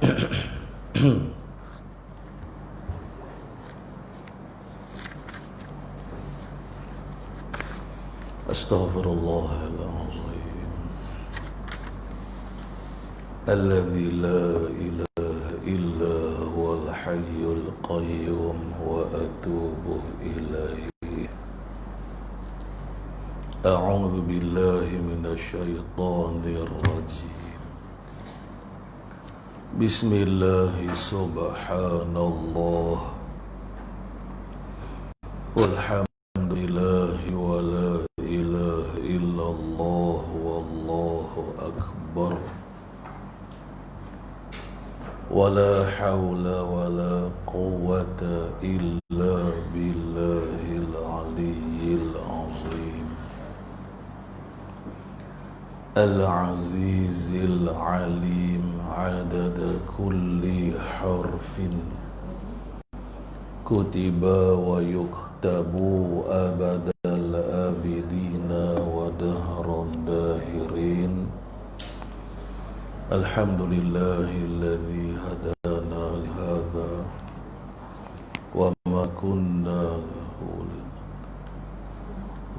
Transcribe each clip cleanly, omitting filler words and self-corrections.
Astaghfirullahaladzim Alladzi la ilaha illa huwal hayyul qayyum wa atubu ilaihi. A'udzu billahi minasy syaithanir rajim. Bismillahi subhanallah walhamdulillahi wa la ilaha illallah wallahu akbar wa la hawla wa la quwwata illa billahil aliyyil azim al-azizil alim adada kulli harfin kutiba wa yuktabu abadal abidina wa dahran dahirin. Alhamdulillahilladzi hadana lihadza wa ma kunna lahu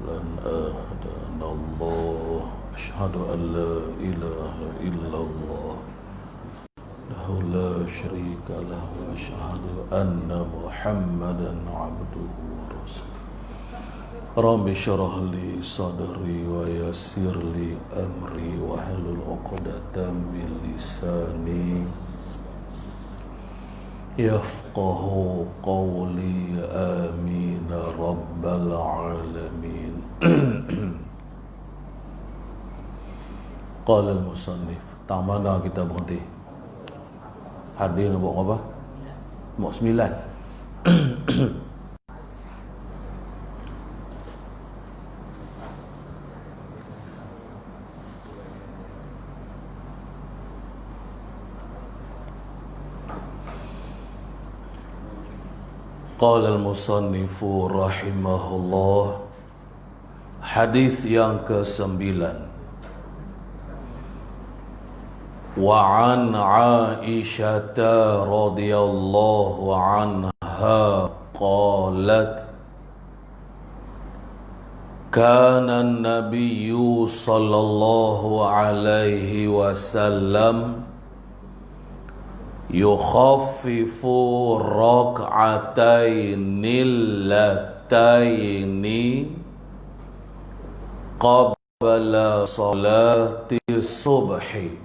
lan ahdana Allah. Ashhadu an la ilaha illallah lahu la syarika lahu wa asyhadu anna Muhammadan abduhu wa rasuluh. Rabbi syrah li sadri wa yassir li amri wa hlul 'uqdatam min lisani yafqahu qawli. Amin rabbal alamin. Qala al-musannif, tak mana kita berhenti? Hadir nak buat apa? Buat 9. Qala al-musannifu rahimahullah. Hadis yang ke-9. Wa an Aisyah radhiyallahu anha qalat kana an-nabiyyu sallallahu alaihi wasallam yukhaffifu rak'atainil lataini qabla salati subhi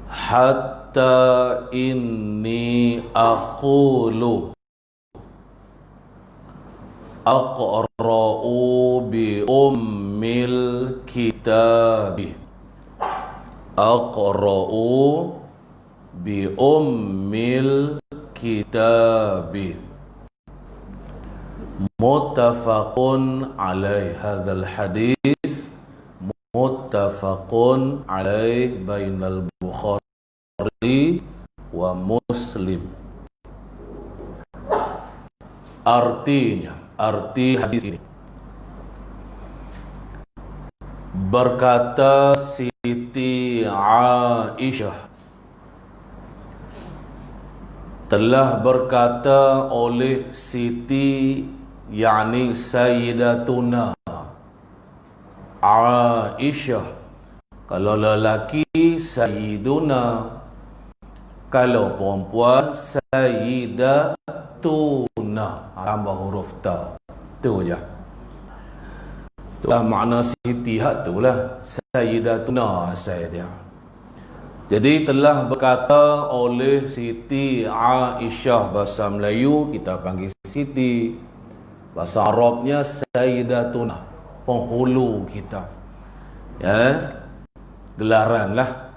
hatta inni aqulu aqra'u bi ummil kitabi aqra'u bi ummil kitabi. Muttafaqun alaih. Hadzal hadis muttafaqun alaih bainal Bukhari wa Muslim. Artinya, arti hadis ini, berkata Siti Aisyah, telah berkata oleh Siti, yakni Sayyidatuna Aisyah. Kalau lelaki Sayyiduna, kalau perempuan Sayyidatuna, tambah huruf ta. Tu je. Itulah makna Siti hak tu lah, Sayyidatuna asal dia. Jadi telah berkata oleh Siti Aisyah, bahasa Melayu kita panggil Siti, bahasa Arabnya Sayyidatuna, penghulu kita, ya, gelaran lah.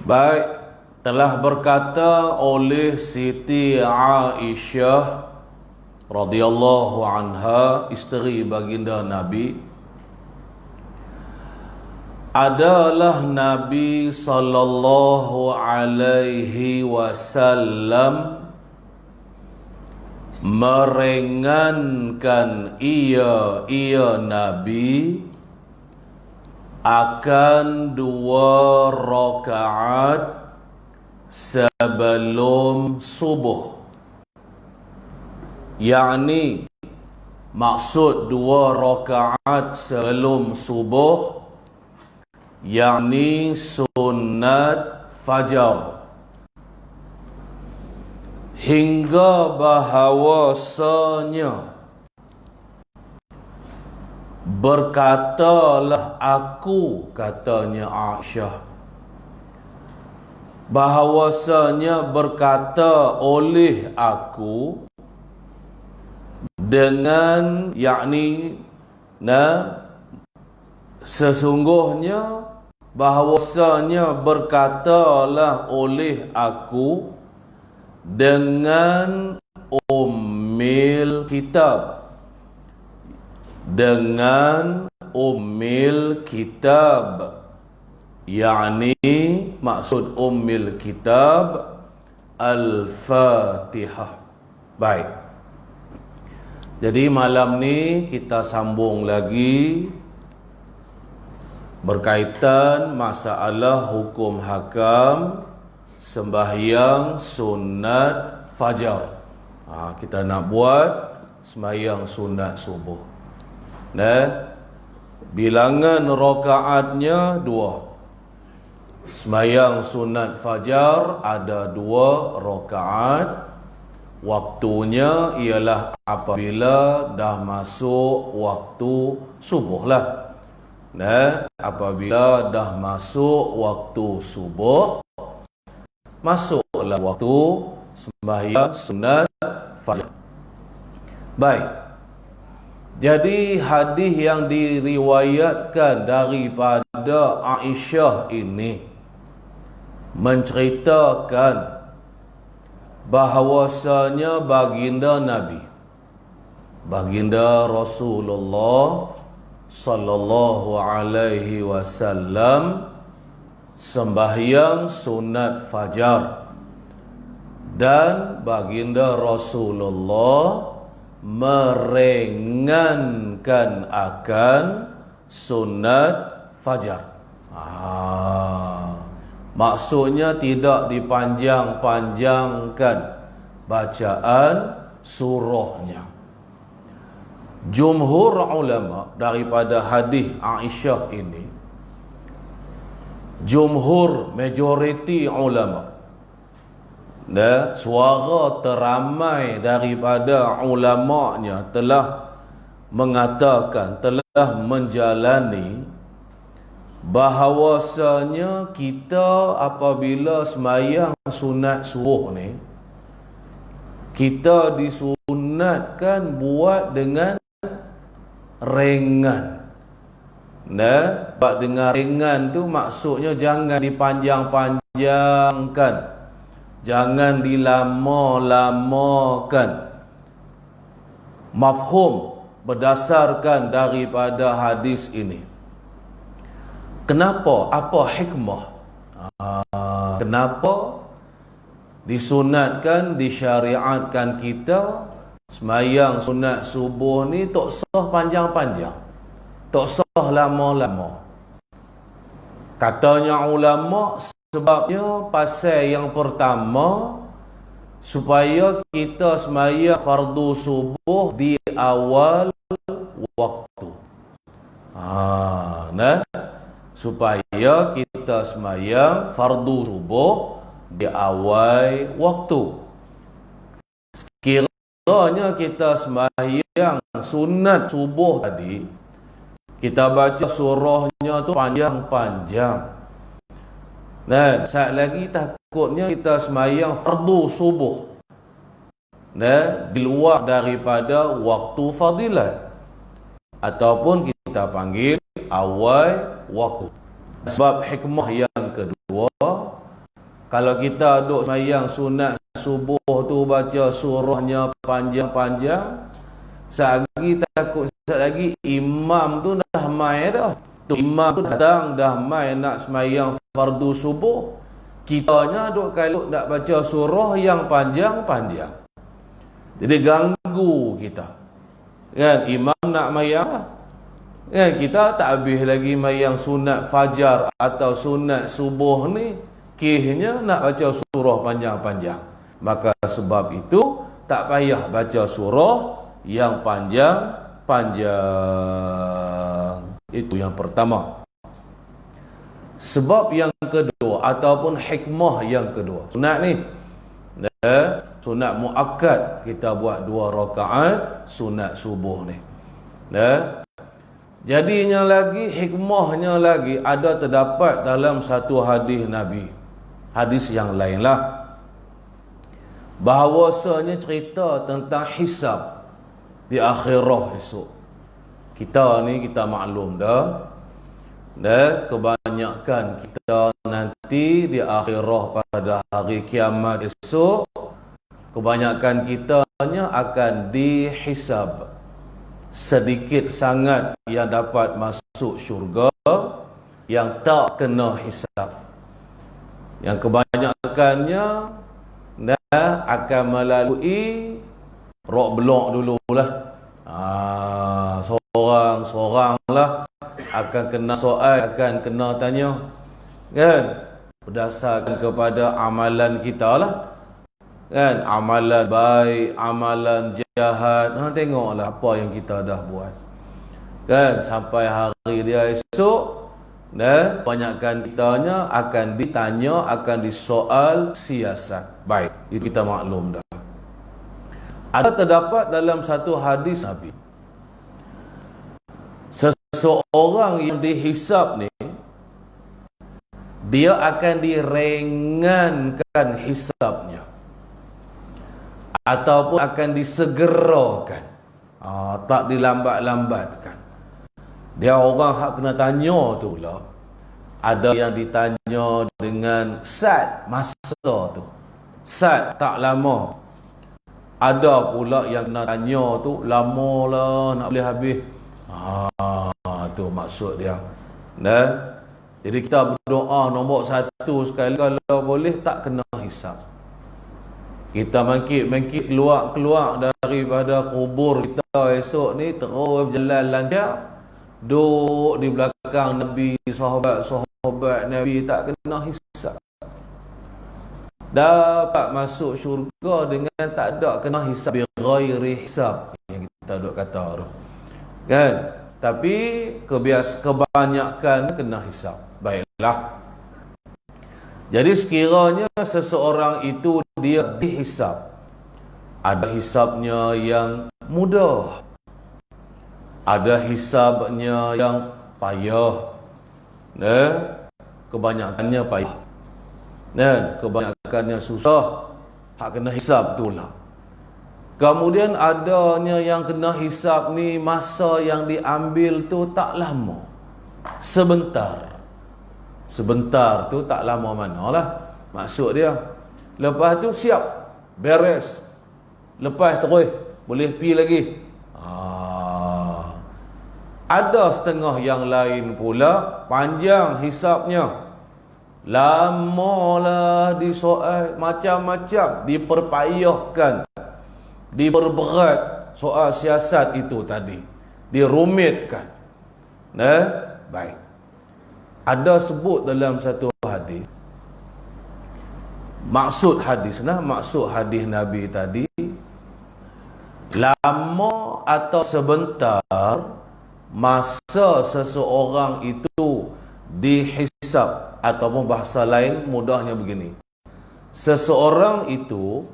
Baik, telah berkata oleh Siti Aisyah radhiyallahu anha, isteri baginda Nabi, adalah Nabi sallallahu alaihi wasallam meringankan ia Nabi akan 2 rakaat sebelum subuh. Yakni maksud 2 rakaat sebelum subuh yakni sunat fajar. Hingga bahawasanya berkatalah aku, katanya Aisyah, bahawasanya berkata oleh aku dengan yakni sesungguhnya bahawasanya berkatalah oleh aku dengan Ummil Kitab, dengan Ummil Kitab, yakni maksud Ummil Kitab Al-Fatihah. Baik, jadi malam ni kita sambung lagi berkaitan masalah hukum hakam sembahyang sunat fajar. Kita nak buat sembahyang sunat subuh. Bilangan rakaatnya 2. Sembahyang sunat fajar ada 2 rakaat. Waktunya ialah apabila dah masuk waktu subuh lah. Apabila dah masuk waktu subuh, masuklah waktu sembahyang sunat fajar. Baik. Jadi hadis yang diriwayatkan daripada Aisyah ini menceritakan bahawasanya baginda Nabi, baginda Rasulullah sallallahu alaihi wasallam sembahyang sunat fajar, dan baginda Rasulullah meringankan akan sunat fajar. Maksudnya tidak dipanjang-panjangkan bacaan surahnya. Jumhur ulama daripada hadis Aisyah ini, jumhur majoriti ulama, suara teramai daripada ulamanya telah mengatakan, telah menjalani bahawasanya kita apabila sembahyang sunat subuh ni, kita disunatkan buat dengan ringan. Buat dengan ringan tu maksudnya jangan dipanjang-panjangkan, jangan dilama-lamakan. Mafhum berdasarkan daripada hadis ini. Kenapa? Apa hikmah? Kenapa disunatkan, disyariatkan kita sembahyang sunat subuh ni tak sah panjang-panjang, tak sah lama-lama? Katanya ulama, sebabnya pasal yang pertama, supaya kita sembahyang fardu subuh di awal waktu. Supaya kita sembahyang fardu subuh di awal waktu. Sekiranya kita sembahyang sunat subuh tadi, kita baca surahnya tu panjang-panjang, dan saat lagi takutnya kita sembahyang fardu subuh di luar daripada waktu fadilat, ataupun kita panggil awal waktu. Sebab hikmah yang kedua, kalau kita duduk sembahyang sunat subuh tu baca surahnya panjang-panjang, saat lagi takut, saat lagi imam tu dah mai dah. Imam tu datang dah mai nak sembahyang fardu subuh, kitanya duk kalau nak baca surah yang panjang-panjang, jadi ganggu kita kan. Imam nak mayang, Kita tak habis lagi mayang sunat fajar atau sunat subuh ni, kihnya nak baca surah panjang-panjang. Maka sebab itu tak payah baca surah yang panjang-panjang. Itu yang pertama. Sebab yang kedua ataupun hikmah yang kedua, sunat ni sunat muakkad, kita buat 2 rakaat sunat subuh ni. Jadinya lagi, hikmahnya lagi ada terdapat dalam satu hadis Nabi, hadis yang lain lah, bahawasanya cerita tentang hisab di akhirah esok. Kita ni kita maklum dah, kebanyakan kita nanti di akhirah pada hari kiamat esok, kebanyakan kitanya akan dihisab. Sedikit sangat yang dapat masuk syurga, yang tak kena hisab. Yang kebanyakannya akan melalui rok belok dululah. Seorang-seorang lah akan kena soal, akan kena tanya, kan, berdasarkan kepada amalan kita lah, kan, amalan baik, amalan jahat. Tengoklah apa yang kita dah buat, kan, sampai hari dia esok, banyakkan kitanya akan ditanya, akan disoal siasat baik. Itu kita maklum dah. Ada terdapat dalam satu hadis Nabi, seseorang yang dihisab ni, dia akan diringankan hisabnya ataupun akan disegerakan, tak dilambat-lambatkan. Dia orang hak kena tanya tu pula, ada yang ditanya dengan sad masa tu, sad tak lama. Ada pula yang nak tanya tu lama lah, nak boleh habis. Tu maksud dia. Jadi kita berdoa nombor 1 sekali, kalau boleh tak kena hisab. Kita mangkit keluar daripada kubur kita esok ni, terus berjalan lancar, duduk di belakang Nabi, sahabat Nabi, tak kena hisab. Dapat masuk syurga dengan tak ada kena hisab, bi ghairi hisab yang kita duk kata tu, kan. Tapi kebanyakan kena hisab. Baiklah, jadi sekiranya seseorang itu dia dihisab, ada hisabnya yang mudah, ada hisabnya yang payah, kebanyakannya payah, dan kebanyakannya susah, hak kena hisab tu lah. Kemudian adanya yang kena hisab ni, masa yang diambil tu tak lama, sebentar tu tak lama manalah, maksud dia. Lepas tu siap, beres, lepas terus boleh pi lagi. Ada setengah yang lain pula panjang hisabnya, lamalah disoal, macam-macam, diperpayahkan, diperberat soal siasat itu tadi, dirumitkan. Baik. Ada sebut dalam satu hadis, maksud hadis Nabi tadi, lama atau sebentar masa seseorang itu dihisab, ataupun bahasa lain mudahnya begini, seseorang itu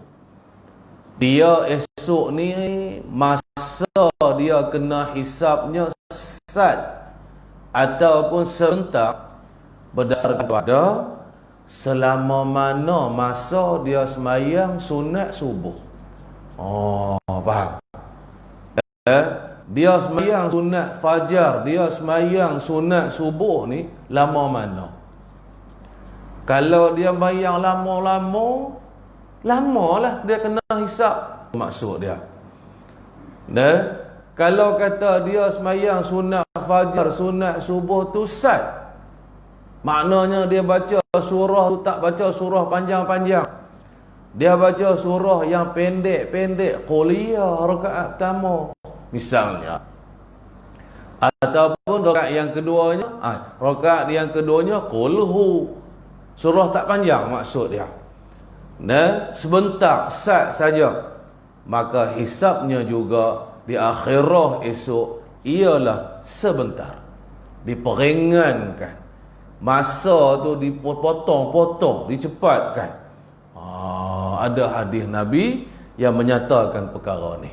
dia esok ni masa dia kena hisabnya sat ataupun sebentar, berdasarkan pada selama mana masa dia semayang sunat subuh. Faham? Dia semayang sunat fajar, dia semayang sunat subuh ni lama mana? Kalau dia semayang lama-lama, lamalah dia kena hisab, maksud dia. Kalau kata dia semayang sunat fajar, sunat subuh tu sat, maknanya dia baca surah tu tak baca surah panjang-panjang, dia baca surah yang pendek-pendek, quliyah rakaat pertama misalnya. Ataupun rakaat yang keduanya, rakaat yang keduanya qulhu. Surah tak panjang maksud dia. Dan sebentar sat saja. Maka hisabnya juga di akhirah esok ialah sebentar. Diperingankan. Masa tu dipotong-potong, dicepatkan. Ada hadis Nabi yang menyatakan perkara ni.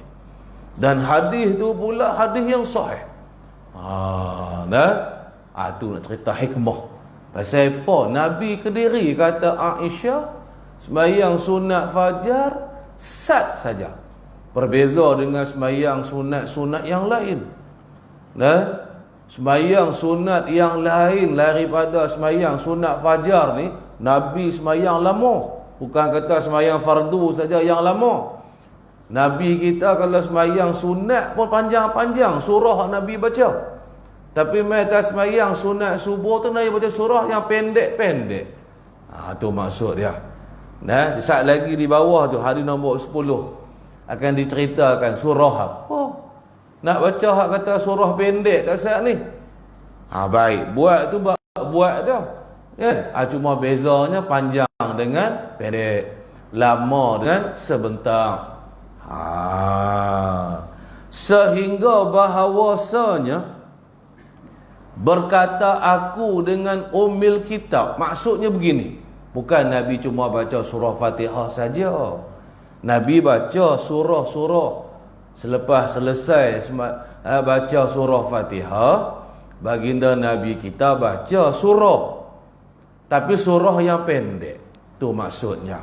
Dan hadis tu pula hadis yang sahih. Tu nak cerita hikmah. Pasal apa? Nabi Kediri kata Aisyah, sembahyang sunat fajar sat saja. Berbeza dengan sembahyang sunat-sunat yang lain. Sembahyang sunat yang lain daripada sembahyang sunat fajar ni, Nabi sembahyang lama. Bukan kata sembahyang fardu saja yang lama. Nabi kita kalau sembahyang sunat pun panjang-panjang surah Nabi baca. Tapi mereka sembahyang sunat subuh tu Nabi baca surah yang pendek-pendek. Tu maksud dia. Saat lagi di bawah tu hadis nombor 10 akan diceritakan surah apa. Nak baca hak kata surah pendek tak saat ni. Baik, buat tu buat dah. Kan? Cuma bezanya panjang dengan pendek, lama dengan sebentar. Sehingga bahawasanya berkata aku dengan Ummul Kitab, maksudnya begini, bukan Nabi cuma baca surah Fatihah saja. Nabi baca surah-surah. Selepas selesai baca surah Fatihah, baginda Nabi kita baca surah, tapi surah yang pendek. Tu maksudnya.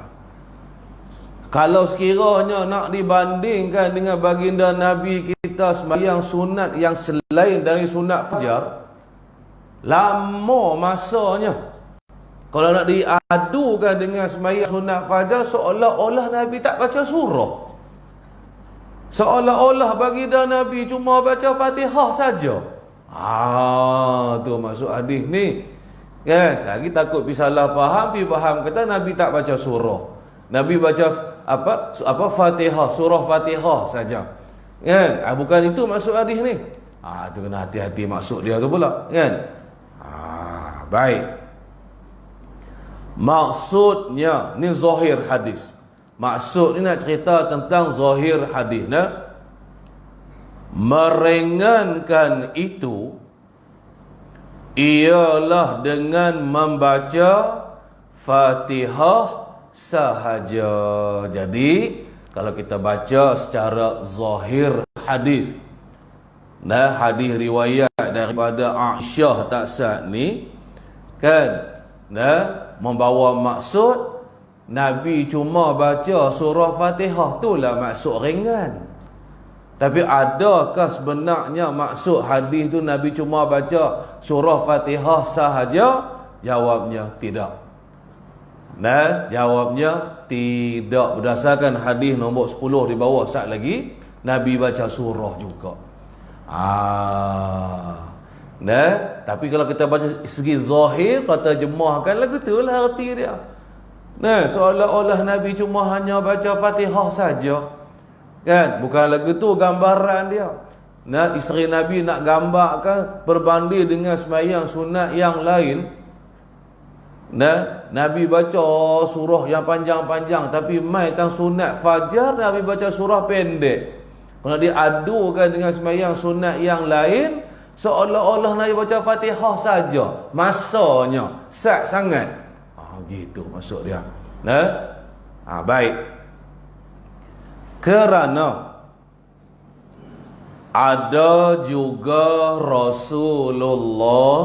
Kalau sekiranya nak dibandingkan dengan baginda Nabi kita sembahyang sunat yang selain dari sunat fajar, lama masanya. Kalau nak diadukan dengan sembahyang sunat fajar, seolah-olah Nabi tak baca surah. Seolah-olah baginda Nabi cuma baca Fatihah saja. Tu maksud hadis ni. Kan? Lagi takut salah faham, faham kata Nabi tak baca surah. Nabi baca apa Fatihah, surah Fatihah saja. Kan? Bukan itu maksud hadis ni. Tu kena hati-hati maksud dia tu pula, kan? Baik. Maksudnya ni zahir hadis. Maksud ni nak cerita tentang zahir hadis, meringankan itu ialah dengan membaca Fatihah sahaja. Jadi kalau kita baca secara zahir hadis, hadis riwayat daripada Aisyah taksat ni, kan, membawa maksud Nabi cuma baca surah Fatihah, itulah maksud ringan. Tapi adakah sebenarnya maksud hadis tu Nabi cuma baca surah Fatihah sahaja? Jawabnya tidak. Jawabnya tidak. Berdasarkan hadis nombor 10 di bawah saat lagi, Nabi baca surah juga. Tapi kalau kita baca segi zahir, kata jemahkan lagu tu lah arti dia. Seolah-olah Nabi cuma hanya baca Fatihah saja. Kan? Bukan lagu tu gambaran dia. Isteri Nabi nak gambarkan berbanding dengan sembahyang sunat yang lain. Nabi baca surah yang panjang-panjang, tapi mai tang sunat fajar Nabi baca surah pendek. Kalau diadukan dengan sembahyang sunat yang lain, seolah-olah Nabi baca Fatihah saja. Masanya sat sangat. Gitu maksud dia. Baik. Kerana ada juga Rasulullah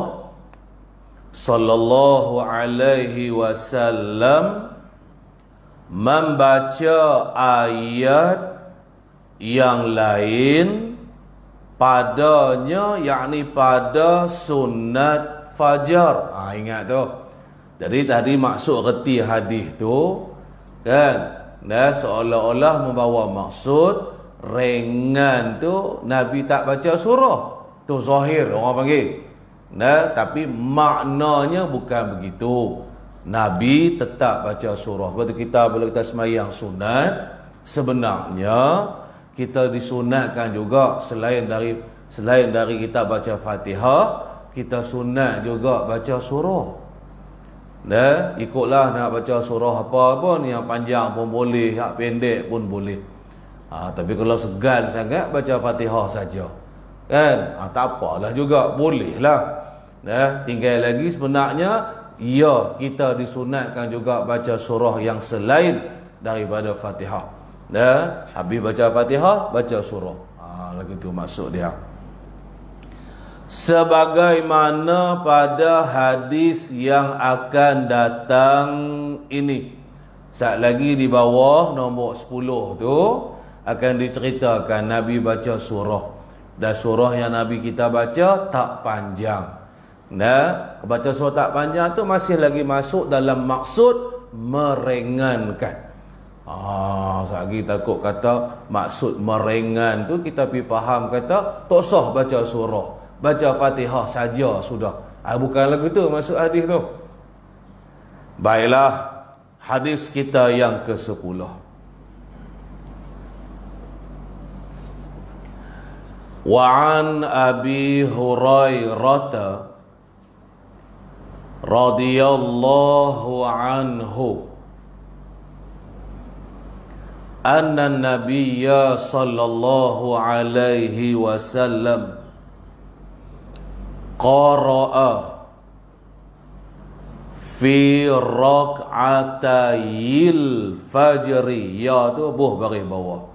sallallahu alaihi wasallam membaca ayat yang lain padanya, yakni pada sunat fajar. Ingat tu. Jadi tadi maksud reti hadis tu, kan, seolah-olah membawa maksud ringan tu Nabi tak baca surah. Tu zahir orang panggil. Tapi maknanya bukan begitu. Nabi tetap baca surah. Sebab tu kita bila kita sembahyang sunat, sebenarnya kita disunatkan juga selain dari Selain dari kita baca Fatihah, kita sunat juga baca surah. Ikutlah nak baca surah apa pun, yang panjang pun boleh, yang pendek pun boleh. Tapi kalau segan sangat, baca Fatihah saja. Kan? Tak apalah juga, boleh lah. Tinggal lagi sebenarnya, ya, kita disunatkan juga baca surah yang selain daripada Fatihah. Habis baca Fatihah, baca surah. Lagu tu maksud dia. Sebagaimana pada hadis yang akan datang ini. Sat lagi di bawah nombor 10 tu akan diceritakan Nabi baca surah. Dan surah yang Nabi kita baca tak panjang. Baca surah tak panjang tu masih lagi masuk dalam maksud meringankan. Lagi takut kata maksud meringan tu kita pergi faham kata tak sah baca surah, baca Fatihah saja sudah. Bukan lagu tu maksud hadis tu. Baiklah, hadis kita yang ke-10. Wa an Abi Hurairah radhiyallahu anhu anna an-nabiyya sallallahu alaihi wasallam qara'a fi rak'atayil fajri, ya tu buh baris bawah,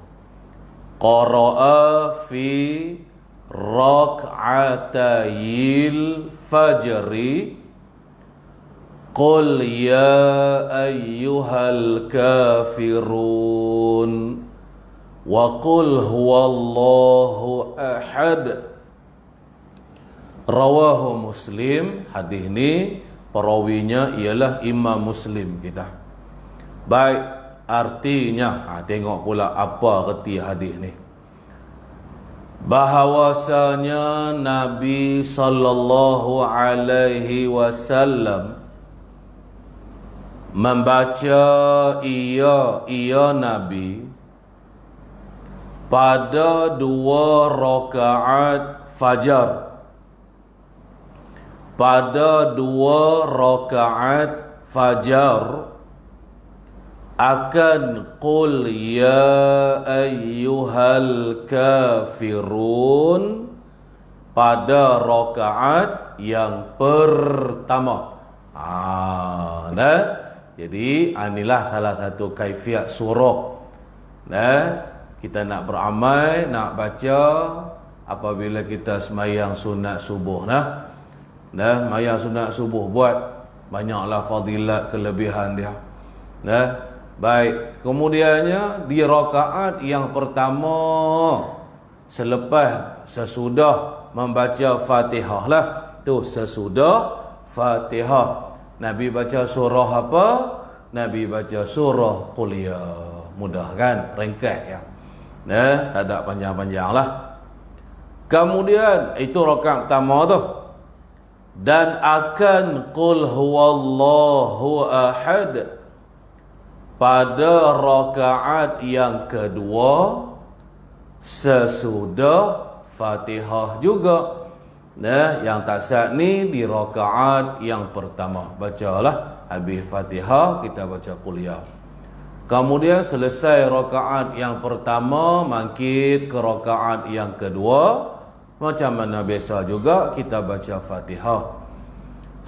qara'a fi rak'atayil fajri qul ya ayyuhal kafirun wa qul huwallahu ahad. Rawahu Muslim. Hadis ni perawinya ialah Imam Muslim kita. Baik, artinya tengok pula apa erti hadis ni. Bahawasanya Nabi sallallahu alaihi wasallam membaca ia Nabi pada 2 rakaat fajar, pada 2 rakaat fajar akan qul ya ayyuhal kafirun pada rakaat yang pertama. Jadi inilah salah satu kaifiat surah. Kita nak beramal, nak baca apabila kita semayang sunat subuh. Semayang sunat subuh buat banyaklah fadilat kelebihan dia. Baik, kemudiannya di rakaat yang pertama sesudah membaca Fatihah lah. Tu sesudah Fatihah Nabi baca surah apa? Nabi baca surah Qul Ya. Mudah kan? Ringkas ya. Tak ada panjang-panjang lah. Kemudian itu rakaat pertama tu. Dan akan Qul Huwallahu Ahad pada rakaat yang kedua sesudah Fatihah juga. Yang tak sah ni di rakaat yang pertama. Bacalah habis Fatihah kita baca Qul Ya. Kemudian selesai rakaat yang pertama, mangkit ke rakaat yang kedua. Macam mana biasa juga kita baca Fatihah.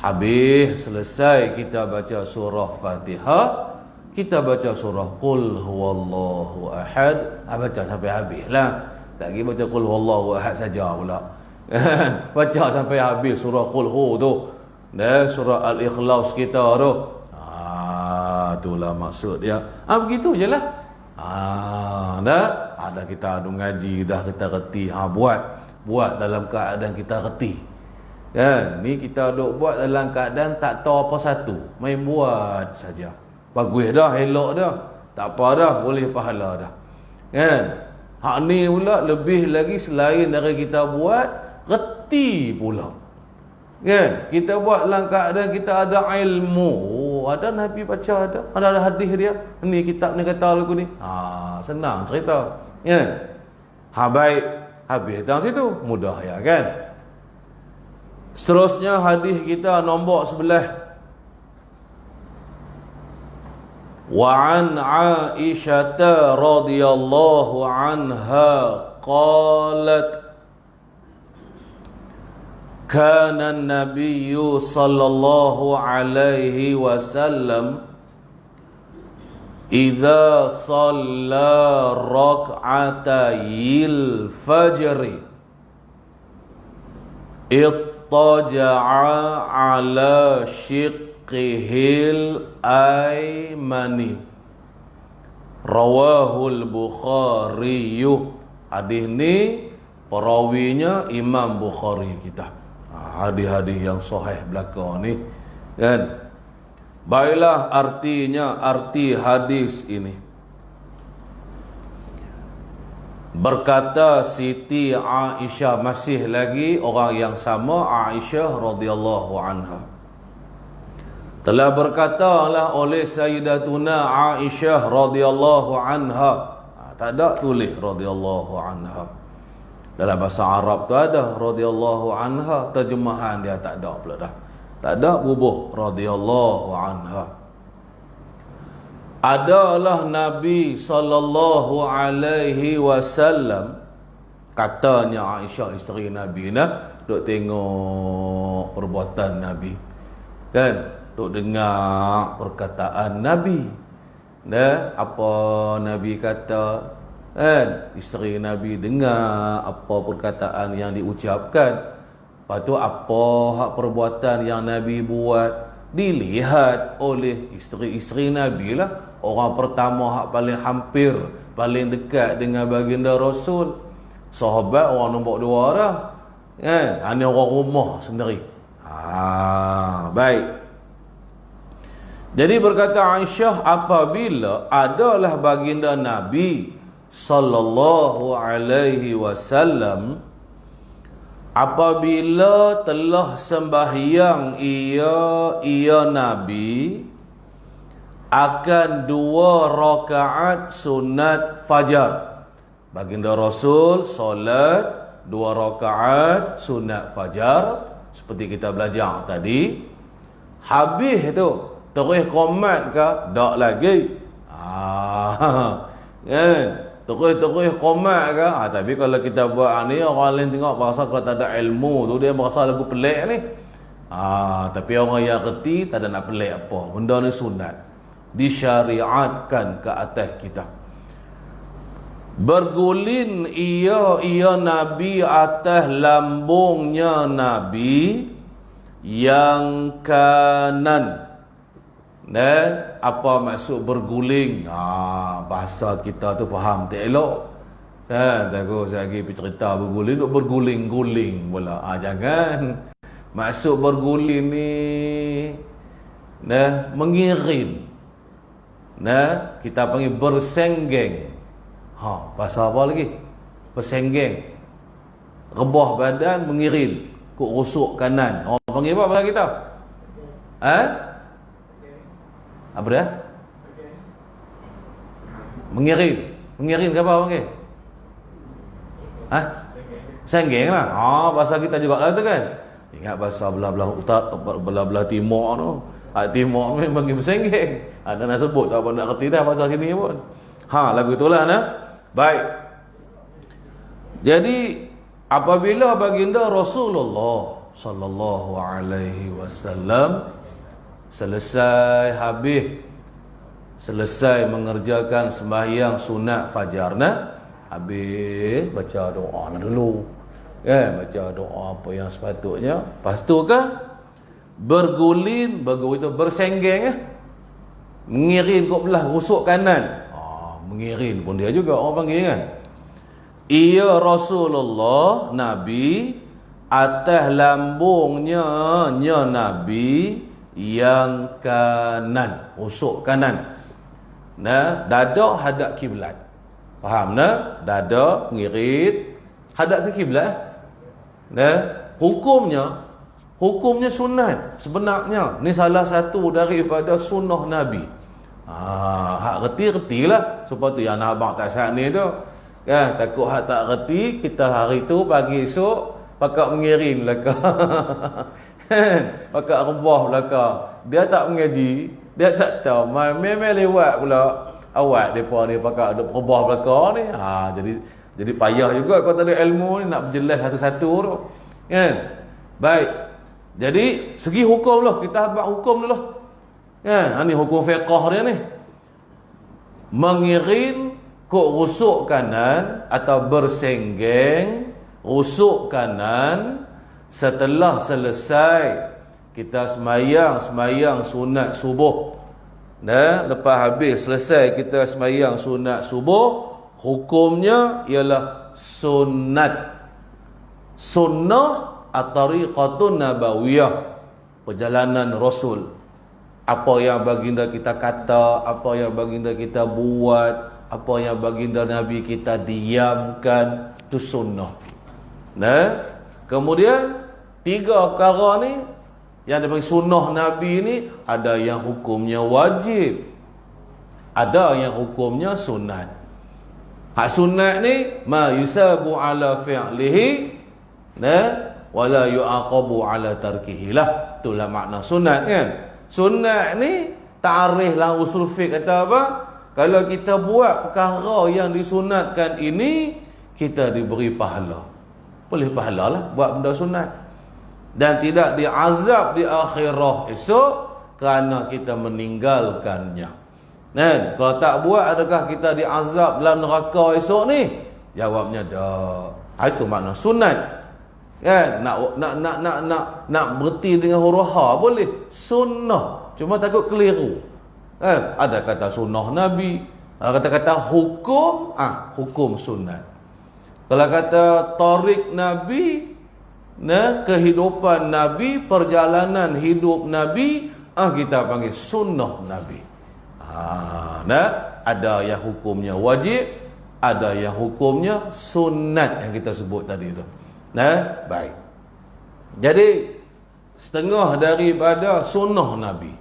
Habis selesai kita baca surah Fatihah, kita baca surah Qul Huwallahu Ahad. Baca sampai habis lah. Tak lagi baca Qul Huwallahu Ahad saja pula. Baca sampai habis surah Qul Hu tu. Surah Al-Ikhlas kita tu. Itulah maksud dia. Begitu je lah. Ada kita ada ngaji, dah kita reti. Buat dalam keadaan kita reti. Kan? Ni kita duk buat dalam keadaan tak tahu apa satu. Main buat saja. Bagus dah, elok dah. Tak apa dah, boleh pahala dah. Kan? Hak ni pula lebih lagi selain dari kita buat, reti pula. Kan? Kita buat dalam keadaan kita ada ilmu. Ada Nabi baca, ada hadis dia. Ni kitab ni kata lagu ni. Senang cerita. Kan? Baik. Habis tang situ, mudah ya kan. Seterusnya hadis kita nombor 11. Wa an Aisyah radhiyallahu anha qalat kana an-nabiy sallallahu alaihi wasallam idza shalla rak'atayil fajri ittaja'a ala shiqqihil aymani. Rawahul Bukhari. Hadis ni perawinya Imam Bukhari kita. Hadis-hadis yang sahih belakang ni kan. Baiklah, arti hadis ini. Berkata Siti Aisyah, masih lagi orang yang sama, Aisyah radhiyallahu anha. Telah berkatalah oleh Sayyidatuna Aisyah radhiyallahu anha. Tak ada tulis radhiyallahu anha. Dalam bahasa Arab tu ada radhiyallahu anha, terjemahan dia tak ada pula dah. Tak ada bubuh radhiyallahu anha. Adalah Nabi sallallahu alaihi wasallam, katanya Aisyah isteri Nabi nak duk tengok perbuatan Nabi kan, duk dengar perkataan Nabi. Nah, apa Nabi kata kan, isteri Nabi dengar apa perkataan yang diucapkan. Lepas tu apa hak perbuatan yang Nabi buat dilihat oleh isteri-isteri Nabi lah. Orang pertama hak paling hampir, paling dekat dengan baginda Rasul, sahabat orang nombor 2 dah kan, hanya orang rumah sendiri. Baik. Jadi berkata Aisyah, apabila adalah baginda Nabi sallallahu alaihi wasallam, apabila telah sembahyang ia Nabi akan 2 rakaat sunat fajar. Baginda Rasul solat 2 rakaat sunat fajar seperti kita belajar tadi. Habis tu terus qomat ke? Tak lagi. Kan? Terus qomat ke? Tapi kalau kita buat ni, orang lain tengok berasa kalau tak ada ilmu tu, dia berasa lagu pelik ni. Tapi orang yang reti tak ada nak pelik apa. Benda ni sunat, disyariatkan ke atas kita. Bergulin ia Nabi atas lambungnya Nabi yang kanan. Dan apa maksud berguling? Bahasa kita tu faham tak elok. Takut saya lagi cerita berguling, duk berguling-guling pula. Jangan. Maksud berguling ni mengiring. Kita panggil bersenggeng. Bahasa apa lagi? Bersenggeng. Rebah badan mengiring, kuk rusuk kanan. Orang panggil apa bahasa kita? Apa dia? Mengiring ke apa panggil? Senggeng lah. Bahasa kita juga lah tu kan. Ingat bahasa belah-belah timur tu. Timur ni panggil bersenggeng. Ada nak sebut tak apa nak kerti dah bahasa sini pun. Lagu itulah nah. Baik. Jadi apabila baginda Rasulullah sallallahu alaihi wasallam selesai mengerjakan sembahyang sunat fajar habis baca doa dulu. Baca doa apa yang sepatutnya. Lepas tu kan berguling, itu bersenggeng mengiring kok belah rusuk kanan. Mengiring pun dia juga orang panggil kan. Ia Rasulullah Nabi atas lambungnya Nabi yang kanan, rusuk kanan. Dada hadap kiblat. Faham dada mengirit hadap ke kiblat. Hukumnya sunat sebenarnya. Ni salah satu daripada sunnah Nabi. Hak reti-retilah. Sebab tu yang abang tak saat ni tu Kan, takut hak tak reti, kita hari tu pagi esok pakak mengiring belaka. Pakak rebah belaka. Dia tak mengaji, dia tak tahu. Memang lewat pula awak depa ni pakak duk rebah belaka ni. Jadi payah juga kalau tak ada ilmu ni nak berjelas satu-satu tu. Kan? Baik. Jadi segi hukum lah, kita habaq hukum dulu. Kan? Ni hukum fiqh dia ni. Mengiring kok rusuk kanan atau bersenggeng rusuk kanan setelah selesai kita semayang sunat subuh. Lepas habis selesai kita semayang sunat subuh, hukumnya ialah sunat. Sunnah at-tariqatun nabawiyah, perjalanan Rasul. Apa yang baginda kita kata, apa yang baginda kita buat, apa yang baginda Nabi kita diamkan, itu sunnah. Kemudian 3 perkara ni yang dipanggil sunnah Nabi ni, ada yang hukumnya wajib, ada yang hukumnya sunat. Hak sunat ni ma yusabu ala fi'lihi wala yu'aqabu ala tarkihi lah. Itulah makna sunat kan. Sunat ni ta'arif lah usul fiqh kata apa? Kalau kita buat perkara yang disunatkan ini, kita diberi pahala. Boleh pahala lah buat benda sunat. Dan tidak diazab di akhirah esok kerana kita meninggalkannya. Kan? Kalau tak buat, adakah kita diazab dalam neraka esok ni? Jawabnya dak. Itu makna sunat. Kan? Nak berhenti dengan huruf ha boleh. Sunnah. Cuma takut keliru. Ada kata sunnah Nabi, ada kata hukum, hukum sunat. Kalau kata tarik Nabi, kehidupan Nabi, perjalanan hidup Nabi, kita panggil sunnah Nabi. Ada yang hukumnya wajib, ada yang hukumnya sunat yang kita sebut tadi tu. Baik. Jadi setengah daripada sunnah Nabi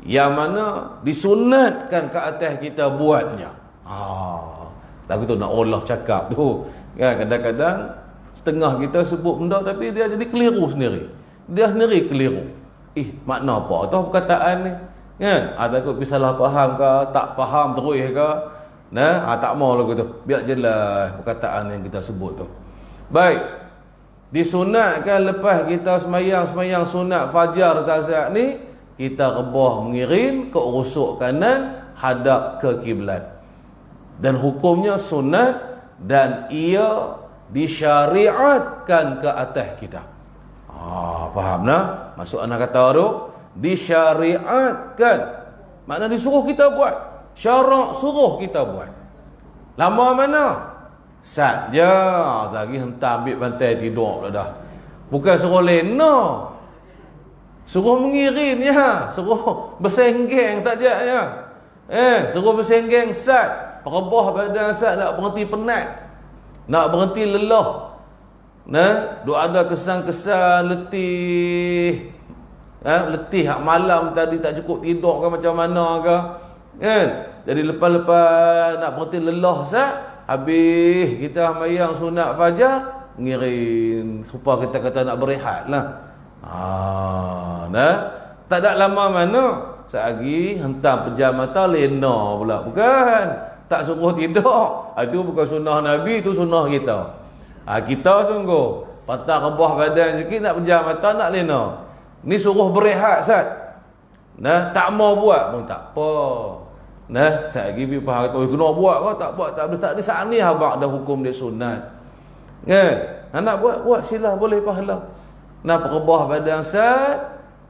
yang mana disunatkan ke atas kita buatnya. Lagu tu nak olah cakap tu. Kan kadang-kadang setengah kita sebut benda tapi dia jadi keliru sendiri. Dia sendiri keliru. Makna apa tu perkataan ni? Kan? Takut salah faham ke, tak faham terus ke. Tak mau lagu tu. Biar jelas perkataan yang kita sebut tu. Baik. Disunatkan lepas kita semayang sunat fajar taziat ni, kita rebah mengiring ke rusuk kanan hadap ke kiblat. Dan hukumnya sunat dan ia disyariatkan ke atas kita. Faham nah? Maksud anak kata tu disyariatkan. Makna disuruh kita buat. Syarak suruh kita buat. Lama mana? Saja lagi hentam ambil bantai tidur pula dah. Bukan suruh lena. Suruh mengiring ya, suruh bersenggeng saja ya. Suruh bersenggeng sat, perebah badan sat, nak berhenti penat, nak berhenti lelah. Duk ada kesan-kesan letih. Letih hak malam tadi tak cukup tidur ke macam mana ke. Kan? Jadi lepas-lepas nak berhenti lelah sat, habis kita mayang sunat fajar, mengiring supaya kita kata nak berehat lah. Tak ada lama mana sehari hentam pejam mata lena pula. Bukan, tak suruh tidur. Itu bukan sunnah Nabi, itu sunnah kita. Kita sungguh patah rebah badan sikit, nak pejam mata, nak lena. Ni suruh berehat sat. Tak mau buat pun tak apa. Sehari pergi faham kata, kena buat ke tak buat, tak boleh. Tak ni saat ni habaq dah hukum dia sunat. Kan? Nak buat sila, boleh pahala. Nak perebah badan sat,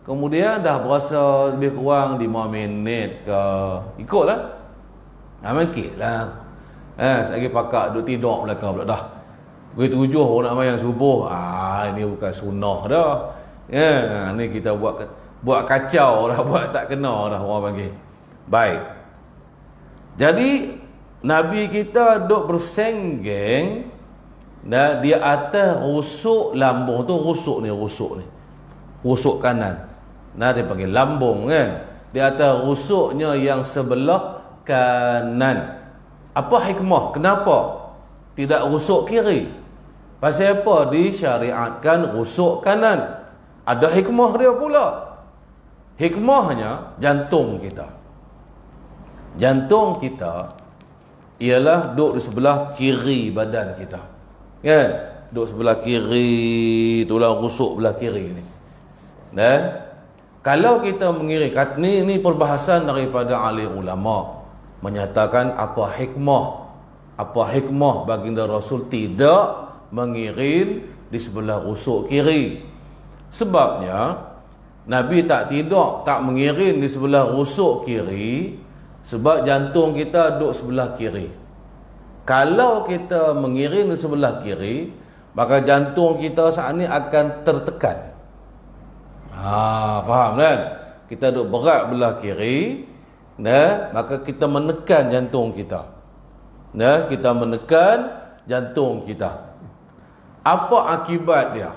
kemudian dah berasa lebih kurang 5 minit ke, ikutlah. Mungkin lah. Sehari pakak duduk tidur belakang pula dah. Pukul 7 orang nak mayang subuh. Ini bukan sunnah dah. Ni kita buat kacau dah, buat tak kena dah orang panggil. Baik. Jadi Nabi kita duk bersenggeng dan di atas rusuk lambung tu, rusuk ni rusuk kanan. Dia panggil lambung kan. Di atas rusuknya yang sebelah kanan. Apa hikmah? Kenapa tidak rusuk kiri. Pasal apa disyariatkan rusuk kanan? Ada hikmah dia pula. Hikmahnya jantung kita. Jantung kita ialah duduk di sebelah kiri badan kita. Kan? Duduk sebelah kiri, tulang rusuk belah kiri ni. Dan kalau kita mengiring, ni perbahasan daripada ahli ulama menyatakan apa hikmah baginda Rasul tidak mengiring di sebelah rusuk kiri. Sebabnya Nabi tak mengiring di sebelah rusuk kiri sebab jantung kita duduk sebelah kiri. Kalau kita mengiring di sebelah kiri, maka jantung kita saat ni akan tertekan. Faham kan? Kita duduk berat belah kiri, maka kita menekan jantung kita. Kita menekan jantung kita. Apa akibat dia?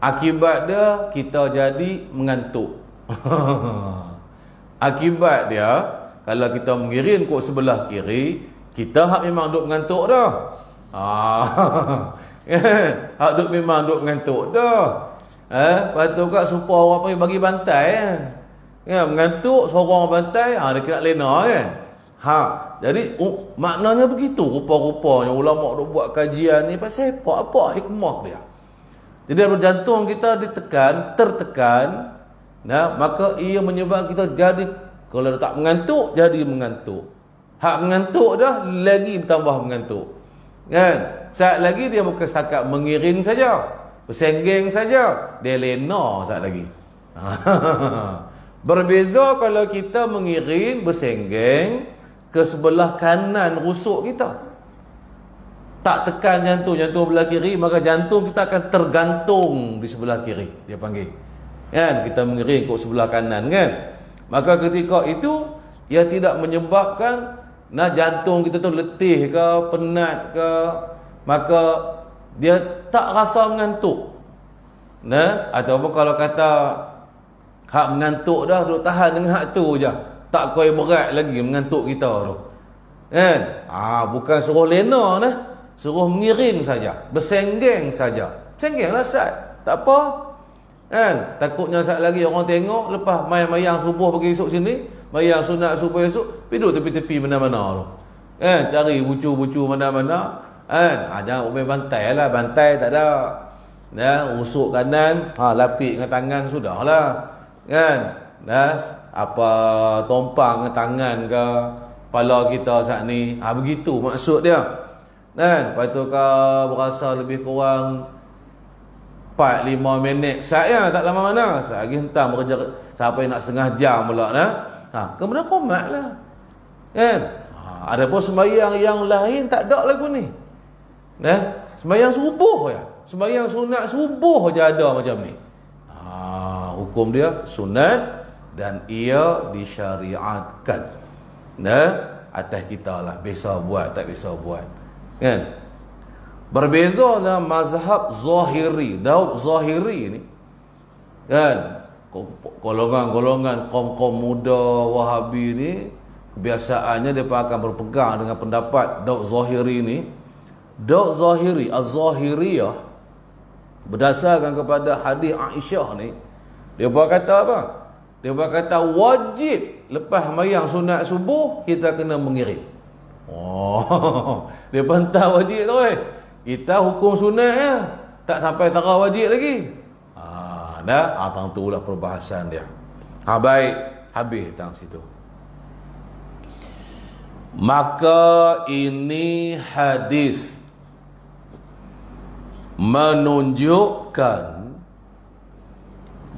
Akibat dia kita jadi mengantuk. Akibat dia kalau kita mengiring ke sebelah kiri, kita memang duduk mengantuk dah. Duduk memang duduk mengantuk dah. Lepas tu kat supaya orang pergi bagi bantai mengantuk seorang bantai, dia kena lena kan. Jadi maknanya begitu rupa-rupanya ulama duk buat kajian ni pasal apa hikmah dia. Jadi apabila jantung kita tertekan, maka ia menyebabkan kita jadi, kalau tak mengantuk jadi mengantuk. Mengantuk dah lagi bertambah mengantuk. Kan? Saat lagi dia bukan setakat mengiring saja, bersenggeng saja, dia lena saat lagi. Berbeza kalau kita mengiring bersenggeng ke sebelah kanan rusuk kita. Tak tekan jantung belah kiri, maka jantung kita akan tergantung di sebelah kiri, dia panggil. Kan? Kita mengiring ke sebelah kanan kan? Maka ketika itu ia tidak menyebabkan jantung kita tu letih ke, penat ke, maka dia tak rasa mengantuk. Ataupun kalau kata hak mengantuk dah, duk tahan dengan hak tu je, tak koi berat lagi mengantuk kita tu. Kan? Bukan suruh lena suruh mengiring saja, bersenggeng saja. Senggenglah sat, tak apa. Kan? Takutnya saat lagi orang tengok lepas mayang subuh pergi esok sini, mayang sunat subuh esok, duduk tepi-tepi mana-mana tu. Kan? Cari bucu-bucu mana-mana. Kan? Jangan umai bantai lah, bantai tak ada. Rusuk kanan, lapik dengan tangan sudahlah. Kan? Apa tompang dengan tangan ke kepala kita saat ni. Begitu maksud dia. Kan? Lepas tu kau berasa lebih kurang 4-5 minit saya tak lama mana. Saya lagi hentam bekerja sampai nak setengah jam pula kemudian komat lah. Kan? Ada pun sembahyang yang lain tak ada lagu ni. Sembahyang subuh je. Sembahyang sunat subuh je ada macam ni. Hukum dia sunat dan ia disyariatkan. Atas kita lah, biasa buat tak biasa buat. Kan? Berbeza dengan mazhab Zahiri. Daud Zahiri ni kan, golongan-golongan kaum muda Wahabi ni kebiasaannya dia akan berpegang dengan pendapat Daud Zahiri ni. Daud Zahiri, Az-Zahiriyah, berdasarkan kepada hadis Aisyah ni, dia berkata apa? Dia berkata wajib lepas mayang sunat subuh kita kena mengiring. Dia bantah wajib tu kita hukum sunat ya, tak sampai tara wajib lagi. Tang tu lah perbahasan dia. Baik, habis tang situ. Maka ini hadis menunjukkan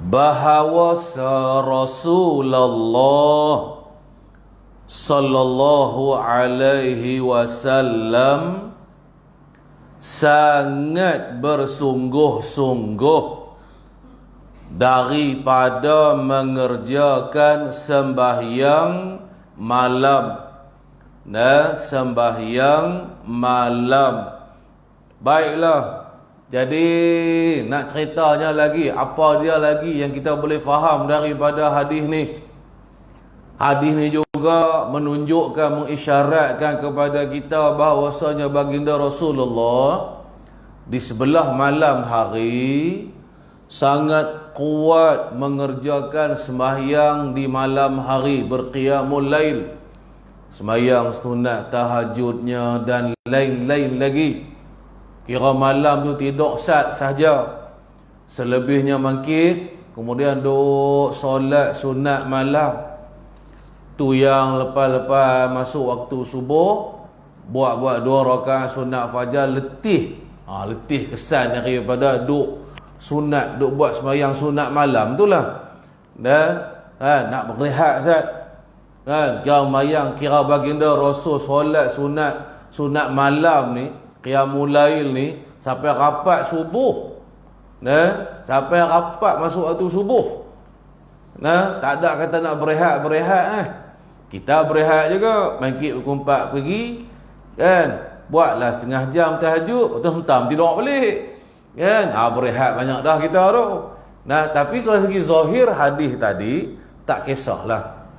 bahawa Rasulullah sallallahu alaihi wasallam sangat bersungguh-sungguh daripada mengerjakan sembahyang malam. Sembahyang malam. Baiklah. Jadi nak ceritanya lagi, apa dia lagi yang kita boleh faham daripada hadis ni? Hadis ni juga menunjukkan, mengisyaratkan kepada kita bahawasanya baginda Rasulullah di sebelah malam hari sangat kuat mengerjakan sembahyang di malam hari, berqiyamul lail, sembahyang sunat tahajudnya dan lain-lain lagi. Kira malam tu tidur sat sahaja, selebihnya bangkit kemudian duk solat sunat malam. Tu yang lepas-lepas masuk waktu subuh buat 2 rakaat sunat fajar, letih. Letih kesan daripada duk sunat, duk buat sembahyang sunat malam tu lah. Nak berehat Ustaz. Kira baginda Rasul solat sunat malam ni, qiyamul lail ni sampai rapat subuh. Sampai rapat masuk waktu subuh. Tak ada kata nak berehat. Kita berehat juga, bangkit pukul 4 pergi, kan? Buatlah setengah jam tahajud, lepas hentam tidur balik. Kan? Berehat banyak dah kita tu. Tapi kalau segi zahir hadis tadi tak kisahlah.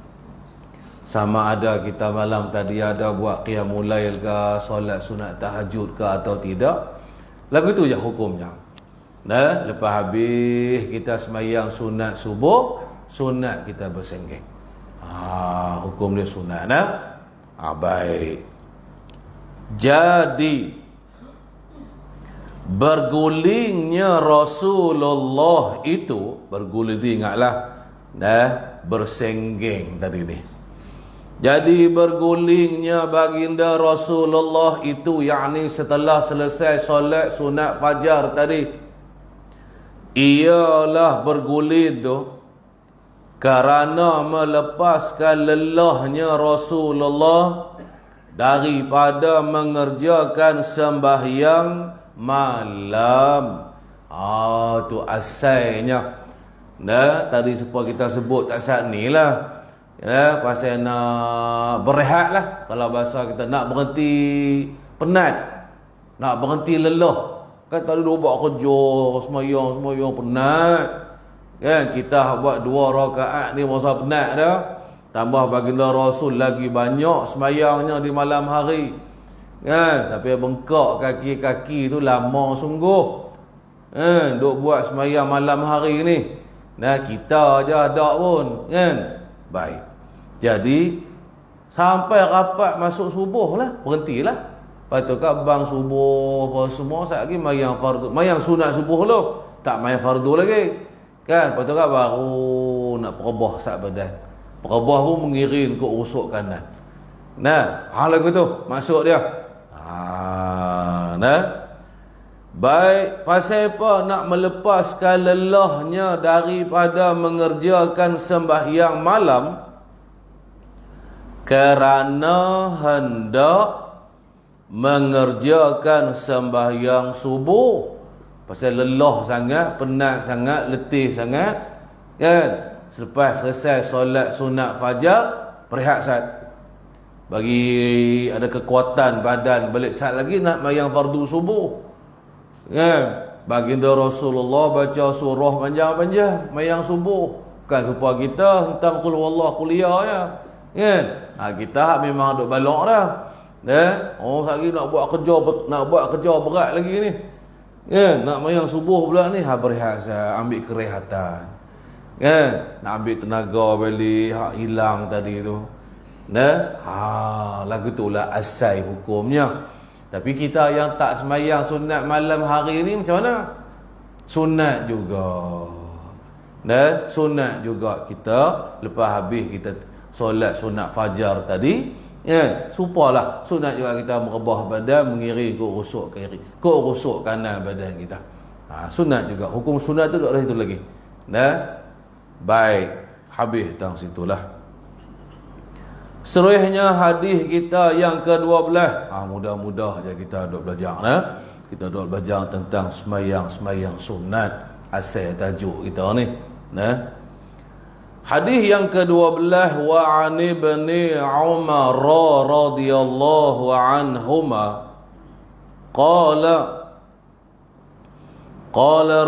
Sama ada kita malam tadi ada buat qiyamul lail ke, solat sunat tahajud ke atau tidak. Lagu tu je hukumnya. Lepas habis kita sembahyang sunat subuh, sunat kita bersenggeng. Hukum dia sunat. Baik. Jadi bergulingnya Rasulullah itu, berguling tu ingatlah, bersenggeng tadi ni. Jadi bergulingnya baginda Rasulullah itu, yakni setelah selesai solat sunat fajar tadi, ialah berguling tu kerana melepaskan lelahnya Rasulullah daripada mengerjakan sembahyang malam. Tu asalnya. Tadi supaya kita sebut tak saat ni lah. Pasal nak berehat lah. Kalau bahasa kita nak berhenti penat, nak berhenti lelah. Kan tadi dia buat kerja, semayang penat. Kan kita buat 2 rakaat ni masa penat dah. Tambah baginda Rasul lagi banyak semayangnya di malam hari. Kan sampai bengkak kaki-kaki tu lama sungguh. Duk buat semayang malam hari ni. Kita je ada pun, kan? Baik. Jadi sampai rapat masuk subuh lah, berhentilah. Lepas tu kat bang subuh apa semua, sat lagi mayang fardu, mayang sunat subuh tu, tak mayang fardu lagi. Kan? Lepas tu kat baru nak perebah sat badan. Perebah pun mengiring ke rusuk kanan. Lagu tu masuk dia. Baik, pasal apa nak melepaskan lelahnya daripada mengerjakan sembahyang malam? Kerana hendak mengerjakan sembahyang subuh. Pasal lelah sangat, penat sangat, letih sangat, kan? Selepas selesai solat sunat fajar, berehat sat. Bagi ada kekuatan badan balik sat lagi nak mayang fardu subuh. Kan? Baginda Rasulullah baca surah panjang-panjang mayang subuh. Kan supaya kita hentam qul huwallahu kuliah ya. Kan? Kita memang duk balok dah. Lagi nak buat kerja berat lagi ni. Kan? Nak mayang subuh pula ni, berehat sat, ambil kerehatan. Kan? Nak ambil tenaga balik hak hilang tadi tu. Lagu tu lah asal hukumnya. Tapi kita yang tak semayang sunat malam hari ni macam mana? Sunat juga. Sunat juga kita lepas habis kita solat sunat fajar tadi, supalah sunat juga kita merebah badan, mengiring ke rusuk kiri, ke rusuk kanan badan kita. Sunat juga. Hukum sunat tu tak ada itu lagi. Baik, habis tang situlah. Seterusnya hadis kita yang ke-12. Mudah-mudah je kita duk belajar. Kita duk belajar tentang semayang sunat, asal tajuk kita ni. Hadis yang ke-12, wa 'an ibni Umar radhiyallahu anhuma qala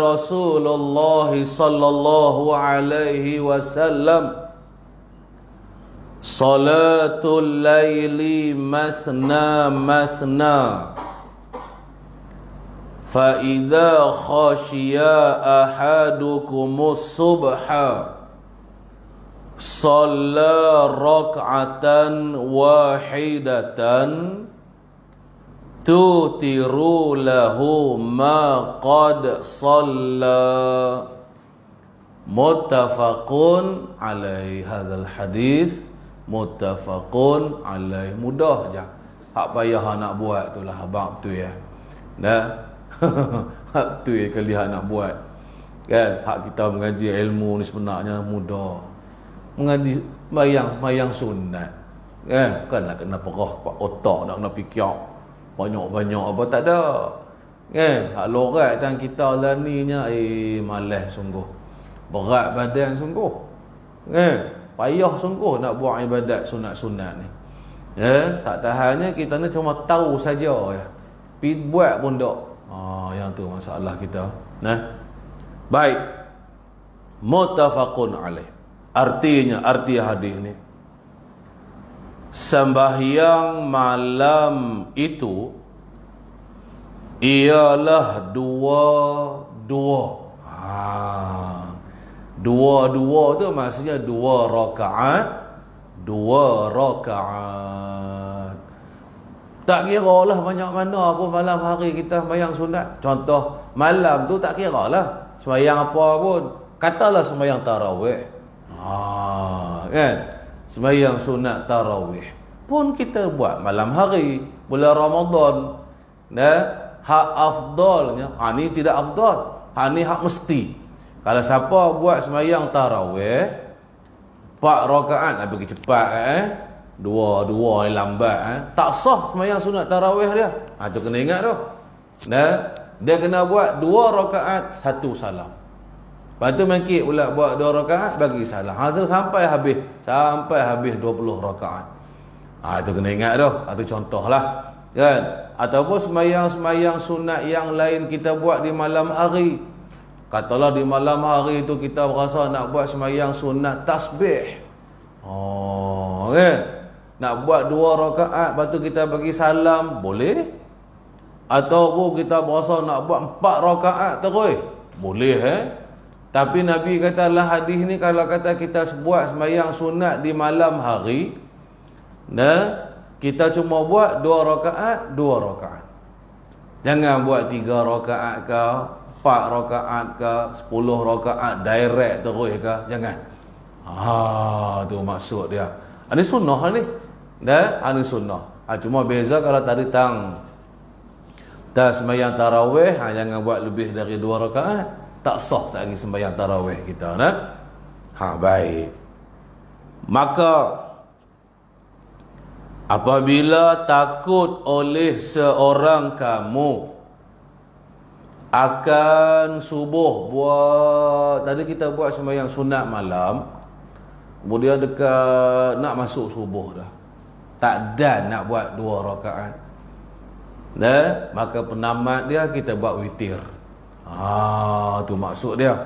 Rasulullah sallallahu alaihi wasallam Salatul laili masna masna fa idza khashiya ahadukumus subha shalla rak'atan wahidatan tutiru lahu ma qad shalla. Muttafaqun alaih. Hadzal hadis muttafaqun alaih. Mudah je. Hak payah nak buat itulah abang tu ya. Dah. Hak tu ya kali hak nak buat. Kan? Hak kita mengaji ilmu ni sebenarnya mudah. Mengaji mayang sunat. Kan nak kena perah otak, nak kena fikir banyak-banyak apa tak ada. Hak lorat tan kita lah ni nya malas sungguh. Berat badan sungguh. Payah sungguh nak buat ibadat sunat-sunat ni. Tak tahannya kita ni cuma tahu saja ya. Pi buat pun tak. Yang tu masalah kita. Baik. Muttafaqun alaih. Artinya, arti hadis ni, sembahyang malam itu ialah dua-dua. Dua-dua tu maksudnya 2 rakaat. Tak kira lah banyak mana pun malam hari kita sembahyang sunat. Contoh malam tu tak kira lah sembahyang apa pun. Katalah sembahyang tarawih. Kan? Sembahyang sunat tarawih pun kita buat malam hari bulan Ramadan. Hak afdalnya, ni tidak afdal. Ni hak mesti. Kalau siapa buat sembahyang tarawih 4 rakaat, nak pergi cepat dua lambat tak sah sembahyang sunat tarawih dia. Tu kena ingat tu. Dia kena buat 2 rakaat 1 salam. Lepas tu mangkit pula buat 2 rakaat bagi salam. Sampai habis 20 rakaat. Tu kena ingat tu. Tu contohlah. Kan? Ataupun sembahyang sunat yang lain kita buat di malam hari. Katalah di malam hari itu kita berasa nak buat sembahyang sunat tasbih. Kan? Nak buat 2 rakaat, lepas tu kita bagi salam, boleh? Ataupun kita berasa nak buat 4 rakaat terus, boleh Tapi Nabi kata lah hadis ni, kalau kata kita buat sembahyang sunat di malam hari, kita cuma buat 2 rakaat. Jangan buat 3 rakaat ke, 4 rakaat ke, 10 rakaat direct terus ke, jangan. Tu maksud dia. Ini sunnah ni. Ini sunnah. Cuma beza kalau tadi tak sembahyang tarawih, jangan buat lebih dari 2 rakaat. Tak sah lagi sembahyang tarawih kita. Baik. Maka apabila takut oleh seorang kamu akan subuh, tadi kita buat sembahyang sunat malam, kemudian dekat nak masuk subuh dah, tak dan nak buat 2 rakaat, maka penamat dia kita buat witir. Tu maksud dia.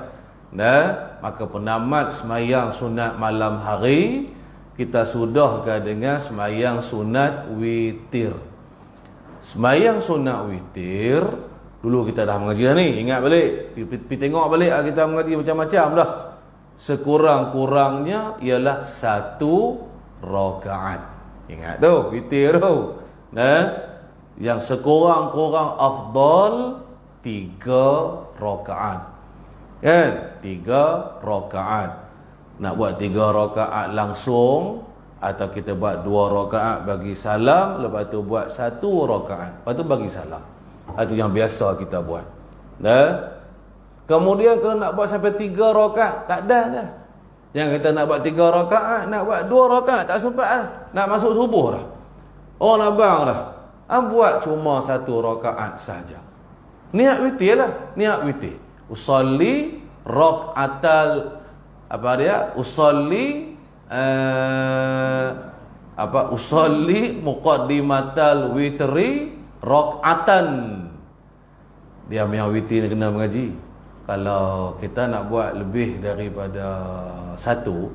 Maka penamat sembahyang sunat malam hari kita sudahkan dengan sembahyang sunat witir. Sembahyang sunat witir dulu kita dah mengaji dah ni. Ingat balik, pergi tengok balik kita mengaji macam-macam dah. Sekurang-kurangnya ialah 1 rakaat. Ingat tu, witir tu. Yang sekurang-kurang afdal 3 rakaat. Kan? 3 rakaat. Nak buat 3 rakaat langsung, atau kita buat 2 rakaat bagi salam, lepas tu buat 1 rakaat, lepas tu bagi salam. Itu yang biasa kita buat. Kemudian kalau nak buat sampai 3 rakaat, tak dah dah. Yang kita nak buat 3 rakaat, nak buat 2 rakaat, tak sempat dah. Nak masuk subuh dah. Nak bang dah. Buat cuma 1 rakaat saja. Niat witir lah. Niat witir. Usalli rakaatal, usalli usalli muqaddimatal witri rakaatan. Dia yang witir ni kena mengaji. Kalau kita nak buat lebih daripada 1,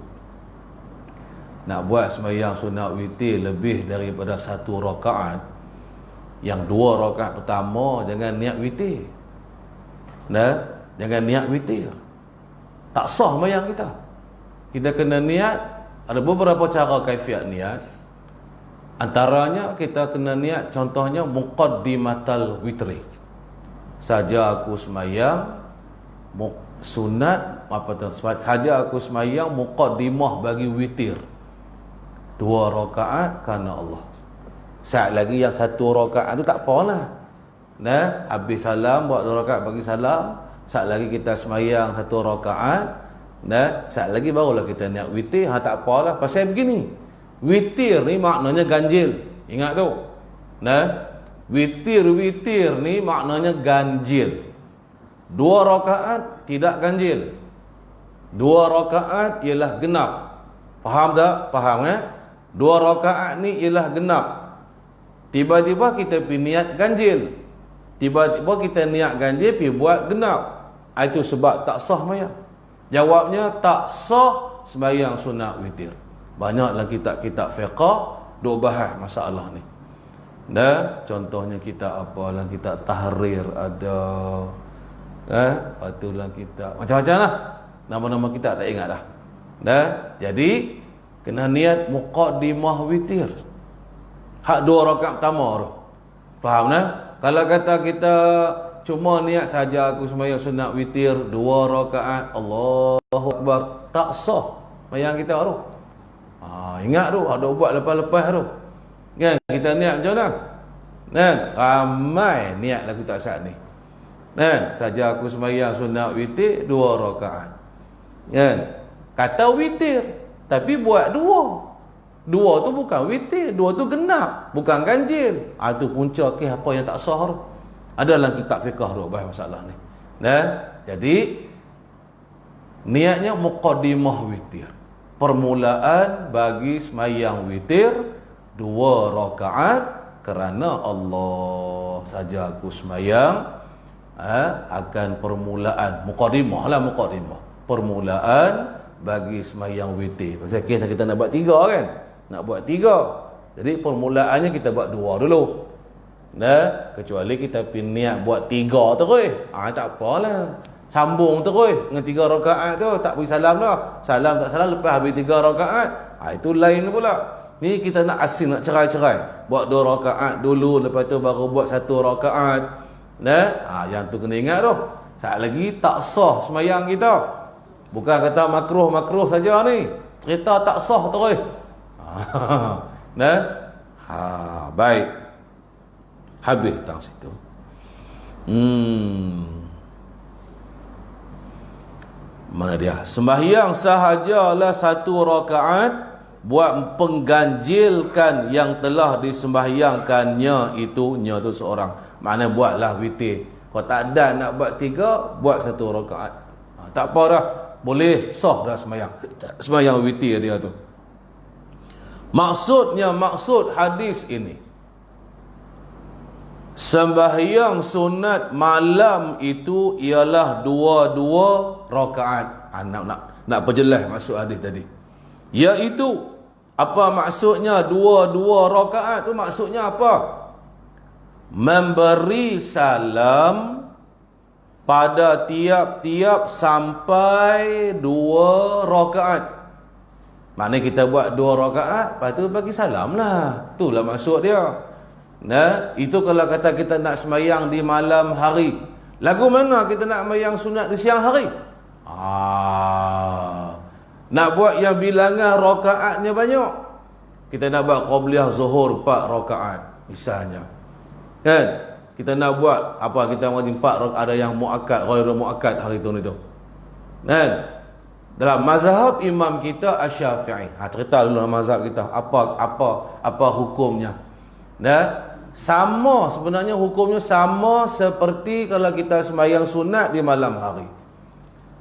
nak buat sembahyang sunat witir lebih daripada 1 rakaat, yang 2 rakaat pertama jangan niat witir. Jangan niat witir. Tak sah sembahyang kita. Kita kena niat, ada beberapa cara kaifiat niat. Antaranya kita kena niat, contohnya muqaddimatal witri. Saja aku sembahyang sunat saja aku sembahyang muqaddimah bagi witir 2 rakaat kerana Allah. Saat lagi yang 1 rakaat tu tak apalah. Habis salam buat 2 rakaat bagi salam. Saat lagi kita sembahyang 1 rakaat. Saat lagi barulah kita niat witir. Tak apalah. Pasal begini, witir ni maknanya ganjil. Ingat tu. Witir ni maknanya ganjil. 2 rakaat tidak ganjil. 2 rakaat ialah genap. Faham tak? Faham 2 rakaat ni ialah genap. Tiba-tiba kita pergi niat ganjil. Tiba-tiba kita niat ganjil pergi buat genap. Itu sebab tak sah sembahyang. Jawabnya tak sah sembahyang sunat witir. Banyaklah kitab-kitab fiqh duk bahas masalah ni. Contohnya kitab apalah, kitab tahrir ada. Lepas tu lah kitab macam-macam lah. Nama-nama kitab tak ingat dah. Jadi kena niat muqaddimah witir. Hak 2 rakaat pertama tu. Faham Kalau kata kita cuma niat saja aku sembahyang sunat witir 2 rakaat, Allahu Akbar, tak sah sembahyang kita tu. Ingat tu, ada buat lepas-lepas tu. Kan kita niat macam mana? Ramai niat lagu tak saat ni. Saja aku sembahyang sunat witir 2 rakaat. Kata witir tapi buat 2 tu bukan witir, 2 tu genap, bukan ganjil. Itu punca kes apa yang tak sah tu. Ada dalam kitab fiqh tu bahas masalah ni. Jadi niatnya muqaddimah witir, permulaan bagi sembahyang witir 2 rakaat kerana Allah. Saja aku sembahyang akan permulaan, muqaddimah lah, permulaan bagi sembahyang witir. Pasal kita nak buat 3 kan, nak buat 3, jadi permulaannya kita buat 2 dulu. Kecuali kita niat buat 3 terus, tak apalah, sambung terus dengan 3 rakaat tu, tak bagi salam dah, salam tak salam lepas habis 3 rakaat, itu lain pula. Ni kita nak asing, nak cerai-cerai, buat 2 rakaat dulu, lepas tu baru buat 1 rakaat. Yang tu kena ingat tu. Saat lagi tak sah sembahyang kita. Bukan kata makruh saja ni, cerita tak sah terus. Baik. Habis tang situ. Mana dia? Sembahyang sahajalah 1 rakaat buat pengganjilkan yang telah disembahyangkannya itu, nya tu seorang. Maknanya buatlah witir. Kalau tak ada nak buat 3, buat 1 rakaat. Tak apa dah, boleh sah dah sembahyang witir dia tu. Maksud hadis ini, sembahyang sunat malam itu ialah 2 rakaat. Nak perjelas maksud hadis tadi, iaitu apa maksudnya 2 rakaat tu? Maksudnya apa? Memberi salam pada tiap-tiap sampai 2 rakaat. Maknanya kita buat 2 rakaat, lepas tu bagi salam lah. Itulah maksud dia. Itu kalau kata kita nak sembahyang di malam hari. Lagu mana kita nak sembahyang sunat di siang hari? Nak buat yang bilangan rakaatnya banyak. Kita nak buat qabliyah zuhur 4 rakaat misalnya. Kan? Kita nak buat apa, kita wajib 4 rakaat, ada yang muakkad, ghairu muakkad hari tu. Kan? Dalam mazhab imam kita Asy-Syafi'i. Cerita dulu dalam mazhab kita apa hukumnya. Sama sebenarnya, hukumnya sama seperti kalau kita sembahyang sunat di malam hari.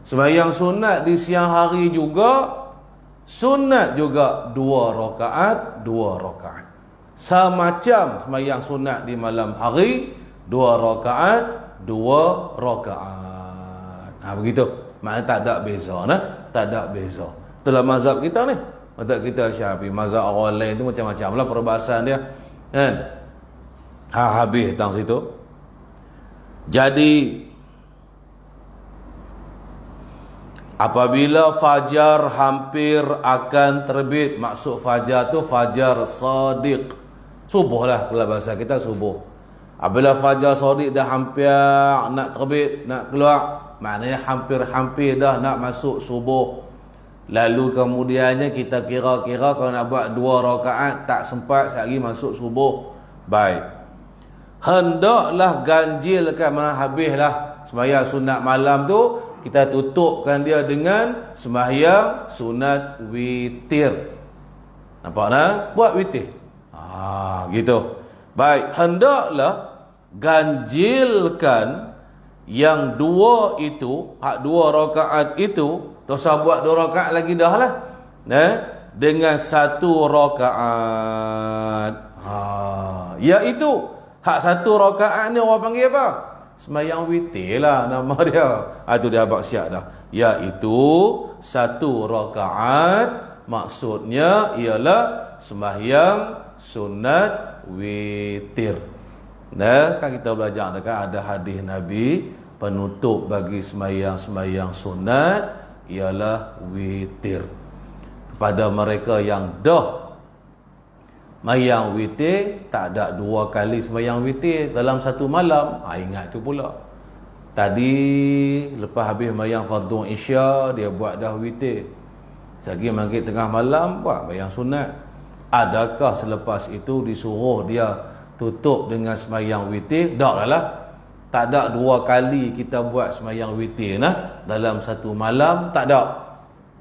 Sembahyang sunat di siang hari juga, sunat juga 2 rakaat. Semacam sembahyang sunat di malam hari, 2 rakaat. Begitu. Maknanya tak ada beza, tak ada beza. Itulah mazhab kita ni. Mazhab kita Syafi'i. Mazhab orang lain tu macam-macam lah perbahasan dia. Kan? Habis tentang situ. Jadi apabila fajar hampir akan terbit, maksud fajar tu fajar sadiq. Subuh lah kalau bahasa kita subuh. Apabila fajar sadiq dah hampir nak terbit, nak keluar, maknanya hampir-hampir dah nak masuk subuh. Lalu kemudiannya kita kira-kira kalau nak buat 2 rakaat tak sempat sehari masuk subuh. Baik. Hendaklah ganjilkan, habislah sembahyang sunat malam tu, kita tutupkan dia dengan sembahyang sunat witir. Nampak tak? Buat witir. Gitu. Baik, hendaklah ganjilkan yang 2 itu, 2 rakaat itu. Tak usah buat 2 rakaat lagi dah lah. Dengan 1 rakaat. Iaitu hak 1 rakaat ni orang panggil apa? Sembahyang witir lah nama dia. Itu dia abang siap dah. Iaitu 1 rakaat, maksudnya ialah sembahyang sunat witir. Kan kita belajar dekat ada hadis Nabi, penutup bagi sembahyang sunat ialah witir. Kepada mereka yang dah sembahyang witir, tak ada 2 kali sembahyang witir dalam satu malam. Ingat tu pula. Tadi lepas habis sembahyang fardu isya, dia buat dah witir. Lagi maghrib tengah malam buat sembahyang sunat. Adakah selepas itu disuruh dia tutup dengan sembahyang witir? Tak lah. Tak ada 2 kali kita buat sembahyang witir dalam satu malam, tak ada.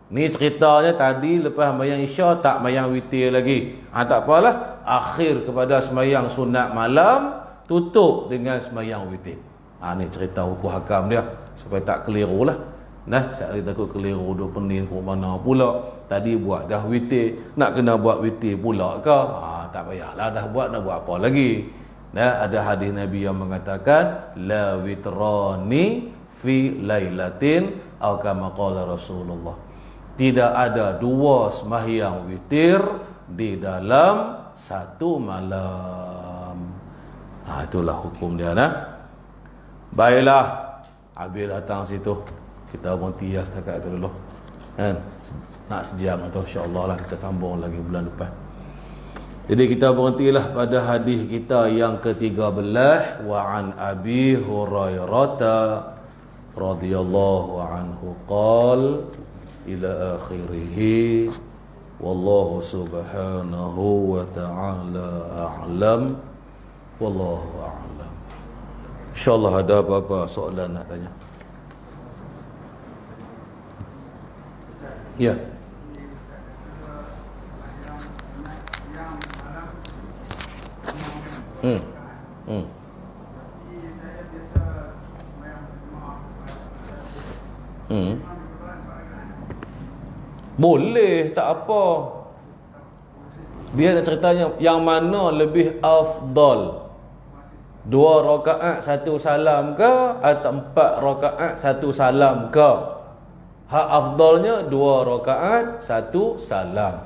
Ni ceritanya tadi lepas sembahyang isya tak sembahyang witir lagi. Tak apalah, akhir kepada sembahyang sunat malam tutup dengan sembahyang witir. Ni cerita hukum hakam dia supaya tak keliru lah. Saya takut keliru duk pening ke mana pula. Tadi buat dah witir, nak kena buat witir pula ke? Tak payahlah, dah buat, nak buat apa lagi? Ada hadis Nabi yang mengatakan la witrani fi lailatin atau kama qala Rasulullah. Tidak ada 2 sembahyang witir di dalam satu malam. Itulah hukum dia. Baiklah, habis datang situ, kita berhenti setakat itu dulu. Nak sejam atau insya-Allah lah kita sambung lagi bulan depan. Jadi kita berhentilah pada hadis kita yang ke-13, wa an Abi Hurairah radhiyallahu anhu qala ila akhirih, wallahu subhanahu wa ta'ala a'lam, wallahu a'lam. Insyaallah ada apa-apa soalan nak tanya? Ya. Boleh, tak apa. Dia nak ceritanya yang mana lebih afdal, 2 rakaat 1 salam ke atau 4 rakaat 1 salam ke? Hak afdalnya 2 rakaat 1 salam.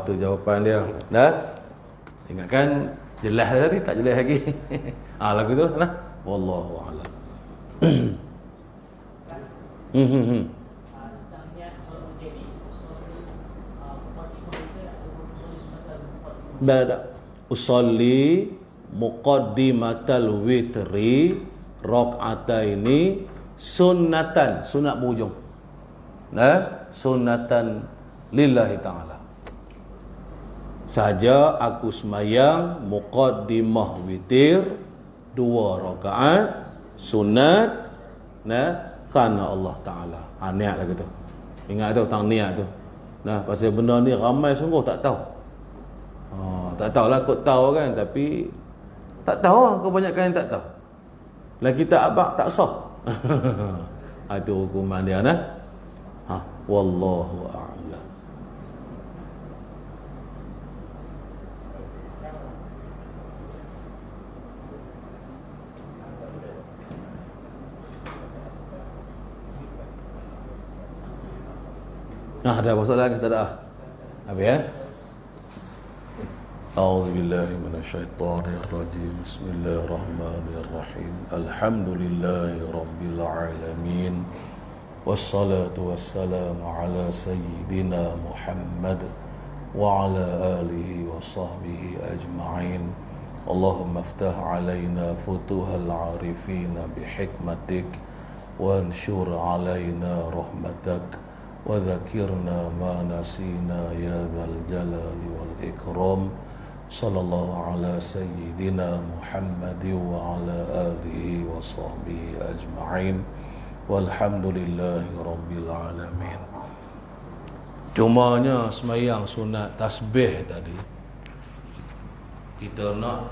Tu jawapan dia. Ingatkan jelas tadi, tak jelas lagi. Lagu tu wallahu a'lam. Usolli muqaddimatal witri rak'ataini sunnatan, sunat berhujung. Sunnatan lillahi ta'ala. Saja aku sembahyang muqaddimah witir 2 rakaat sunat kerana Allah Ta'ala. Niat lah gitu. Ingat tu tentang niat tu. Pasal benda ni ramai sungguh tak tahu. Tak tahulah, kot tahu kan, tapi tak tahu, kebanyakan yang tak tahu. Lah kita abang tak sah. Itu hukuman dia wallahu a'lam. Ada apa soalan? Tak ada. Apa ya? أعوذ بالله من الشيطان الرجيم بسم الله الرحمن الرحيم الحمد لله رب العالمين والصلاة والسلام على سيدنا محمد وعلى آله وصحبه أجمعين اللهم افتح علينا فتوح العارفين بحكمتك وانشر علينا رحمتك وذكرنا ما نسينا يا ذا الجلال والإكرام صلى الله على سيدنا محمد وعلى آله وصحبه أجمعين والحمد لله رب العالمين. Cumanya semayang sunat tasbih tadi kita nak